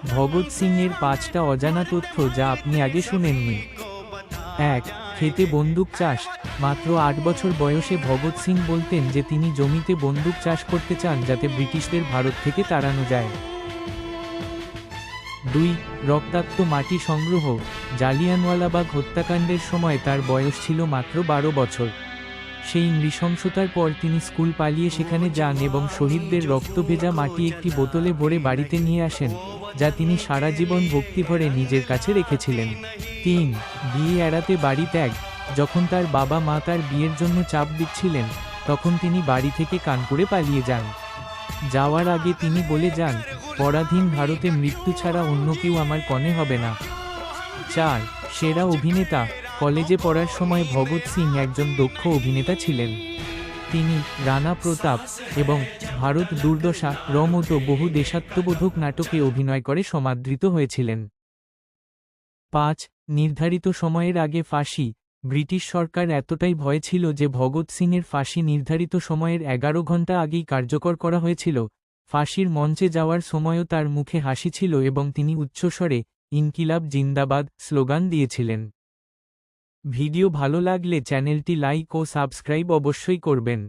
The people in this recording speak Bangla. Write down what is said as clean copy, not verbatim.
ভগৎ সিং এর 5টা অজানা তথ্য যা আপনি আগে শুনেননি। 1. খেতে বন্দুক চাষ। মাত্র 8 বছর বয়সে ভগৎ সিং বলতেন যে তিনি জমিতে বন্দুক চাষ করতে চান যাতে ব্রিটিশদের ভারত থেকে তাড়ানো যায়। 2. রক্তাক্ত মাটি সংগ্রহ। জালিয়ানওয়ালাবাগ হত্যাকাণ্ডের সময় তার বয়স ছিল মাত্র 12 বছর। সেই নৃশংসতার পর তিনি স্কুল পালিয়ে সেখানে যান এবং শহীদদের রক্তভেজা মাটি একটি বোতলে ভরে বাড়িতে নিয়ে আসেন, যা তিনি সারা জীবন ভক্তিভরে নিজের কাছে রেখেছিলেন। 3. বিয়ে এড়াতে বাড়ি ত্যাগ। যখন তার বাবা মা তার বিয়ের জন্য চাপ দিচ্ছিলেন, তখন তিনি বাড়ি থেকে কানপুরে পালিয়ে যান। যাওয়ার আগে তিনি বলে যান, পরাধীন ভারতে মৃত্যু ছাড়া অন্য কেউ আমার কনে হবে না। 4. সেরা অভিনেতা। কলেজে পড়ার সময় ভগৎ সিং একজন দক্ষ অভিনেতা ছিলেন। তিনি রানা প্রতাপ এবং ভারত দুর্দশা র মতো বহু দেশাত্মবোধক নাটকে অভিনয় করে সমাদৃত হয়েছিলেন। 5. নির্ধারিত সময়ের আগে ফাঁসি। ব্রিটিশ সরকার এতটাই ভয় ছিল যে ভগৎ সিংয়ের ফাঁসি নির্ধারিত সময়ের 11 ঘন্টা আগেই কার্যকর করা হয়েছিল। ফাঁসির মঞ্চে যাওয়ার সময়ও তার মুখে হাসি ছিল এবং তিনি উচ্চস্বরে ইনকিলাব জিন্দাবাদ স্লোগান দিয়েছিলেন। ভিডিও ভালো লাগলে চ্যানেলটি লাইক ও সাবস্ক্রাইব অবশ্যই করবেন।